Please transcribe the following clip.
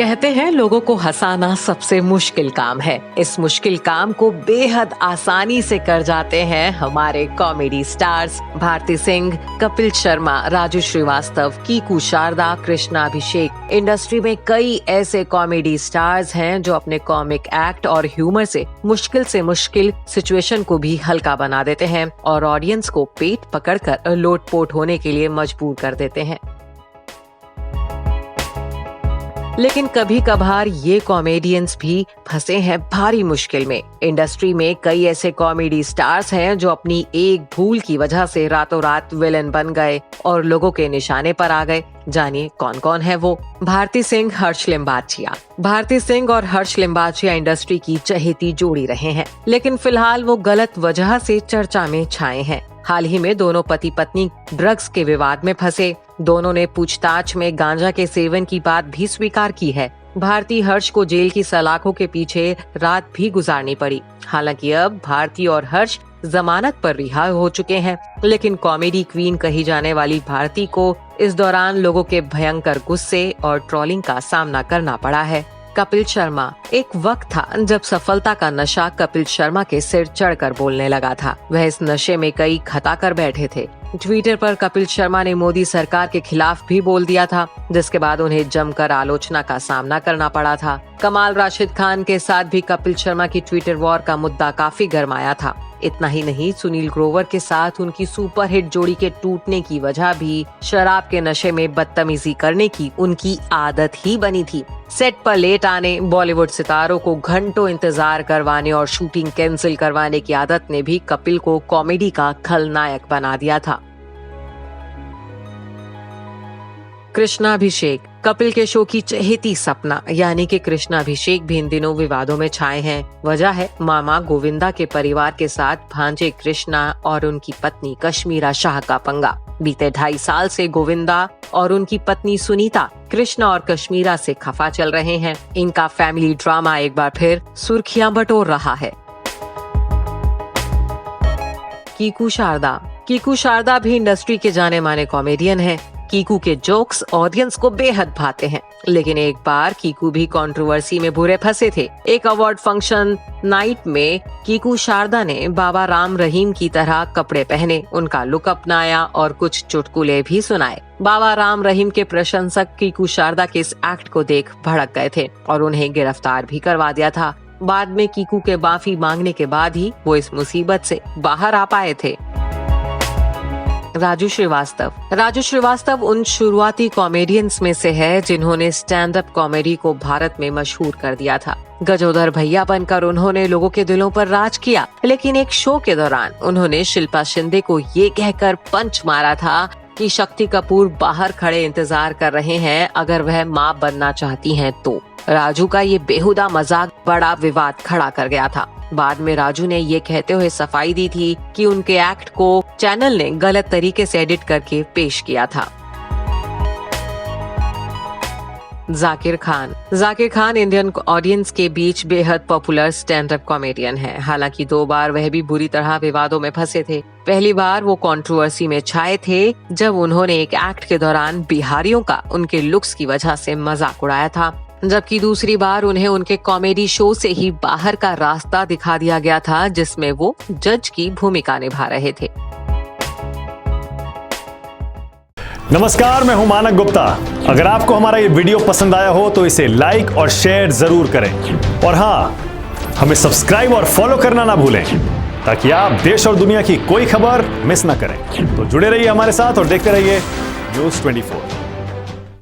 कहते हैं लोगों को हंसाना सबसे मुश्किल काम है। इस मुश्किल काम को बेहद आसानी से कर जाते हैं हमारे comedy stars Bharti Singh, Kapil Sharma, Raju Srivastava, Kiku Sharda, Krishna Abhishek. Industry में कई ऐसे कॉमेडी स्टार्स हैं जो अपने कॉमिक एक्ट और ह्यूमर से मुश्किल सिचुएशन को भी हल्का बना देते हैं और ऑडियंस को पेट पकड़कर लोटपोट होने के लिए मजबूर कर देते हैं। लेकिन कभी कभार ये कॉमेडियंस भी फंसे हैं भारी मुश्किल में। इंडस्ट्री में कई ऐसे कॉमेडी स्टार्स हैं जो अपनी एक भूल की वजह से रातों रात विलन बन गए और लोगों के निशाने पर आ गए। जानिए कौन कौन है वो। भारती सिंह, हर्ष लिम्बाचिया। भारती सिंह और हर्ष लिम्बाचिया इंडस्ट्री की चहेती जोड़ी रहे हैं, लेकिन फिलहाल वो गलत वजह से चर्चा में छाए हैं। हाल ही में दोनों पति पत्नी ड्रग्स के विवाद में फंसे। दोनों ने पूछताछ में गांजा के सेवन की बात भी स्वीकार की है। भारती हर्ष को जेल की सलाखों के पीछे रात भी गुजारनी पड़ी। हालांकि अब भारती और हर्ष जमानत पर रिहा हो चुके हैं, लेकिन कॉमेडी क्वीन कही जाने वाली भारती को इस दौरान लोगों के भयंकर गुस्से और ट्रोलिंग का सामना करना पड़ा है। कपिल शर्मा। एक वक्त था जब सफलता का नशा कपिल शर्मा के सिर चढ़कर बोलने लगा था। वह इस नशे में कई खता कर बैठे थे। ट्विटर पर कपिल शर्मा ने मोदी सरकार के खिलाफ भी बोल दिया था, जिसके बाद उन्हें जमकर आलोचना का सामना करना पड़ा था। कमाल राशिद खान के साथ भी कपिल शर्मा की ट्विटर वॉर का मुद्दा काफी गरमाया था। इतना ही नहीं, सुनील ग्रोवर के साथ उनकी सुपरहिट जोड़ी के टूटने की वजह भी शराब के नशे में बदतमीजी करने की उनकी आदत ही बनी थी। सेट पर लेट आने, बॉलीवुड सितारों को घंटों इंतजार करवाने और शूटिंग कैंसिल करवाने की आदत ने भी कपिल को कॉमेडी का खलनायक बना दिया था। कृष्णा अभिषेक। कपिल के शो की चहेती सपना यानी कि कृष्णा अभिषेक भी इन दिनों विवादों में छाए हैं। वजह है मामा गोविंदा के परिवार के साथ भांजे कृष्णा और उनकी पत्नी कश्मीरा शाह का पंगा। बीते 2.5 साल से गोविंदा और उनकी पत्नी सुनीता कृष्णा और कश्मीरा से खफा चल रहे हैं। इनका फैमिली ड्रामा एक बार फिर सुर्खियां बटोर रहा है। कीकू शारदा। कीकू शारदा भी इंडस्ट्री के जाने माने कॉमेडियन हैं। कीकू के जोक्स ऑडियंस को बेहद भाते हैं, लेकिन एक बार कीकू भी कंट्रोवर्सी में बुरे फंसे थे। एक अवार्ड फंक्शन नाइट में कीकू शारदा ने बाबा राम रहीम की तरह कपड़े पहने, उनका लुक अपनाया और कुछ चुटकुले भी सुनाए। बाबा राम रहीम के प्रशंसक कीकू शारदा के इस एक्ट को देख भड़क गए थे और उन्हें गिरफ्तार भी करवा दिया था। बाद में कीकू के माफी मांगने के बाद ही वो इस मुसीबत से बाहर आ पाए थे। राजू श्रीवास्तव। राजू श्रीवास्तव उन शुरुआती कॉमेडियंस में से है जिन्होंने स्टैंड अप कॉमेडी को भारत में मशहूर कर दिया था। गजोदर भैया बनकर उन्होंने लोगों के दिलों पर राज किया, लेकिन एक शो के दौरान उन्होंने शिल्पा शिंदे को ये कहकर पंच मारा था कि शक्ति कपूर बाहर खड़े इंतजार कर रहे हैं, अगर वह मां बनना चाहती हैं तो। राजू का ये बेहुदा मजाक बड़ा विवाद खड़ा कर गया था। बाद में राजू ने ये कहते हुए सफाई दी थी कि उनके एक्ट को चैनल ने गलत तरीके से एडिट करके पेश किया था। जाकिर खान। जाकिर खान इंडियन ऑडियंस के बीच बेहद पॉपुलर स्टैंड अप कॉमेडियन है। हालांकि 2 बार वह भी बुरी तरह विवादों में फंसे थे। पहली बार वो कंट्रोवर्सी में छाए थे जब उन्होंने एक एक्ट के दौरान बिहारियों का उनके लुक्स की वजह से मजाक उड़ाया था, जबकि दूसरी बार उन्हें उनके कॉमेडी शो से ही बाहर का रास्ता दिखा दिया गया था, जिसमें वो जज की भूमिका निभा रहे थे। नमस्कार, मैं हूं मानक गुप्ता। अगर आपको हमारा ये वीडियो पसंद आया हो तो इसे लाइक और शेयर जरूर करें, और हाँ, हमें सब्सक्राइब और फॉलो करना ना भूलें ताकि आप देश और दुनिया की कोई खबर मिस ना करें। तो जुड़े रहिए हमारे साथ और देखते रहिए News 24।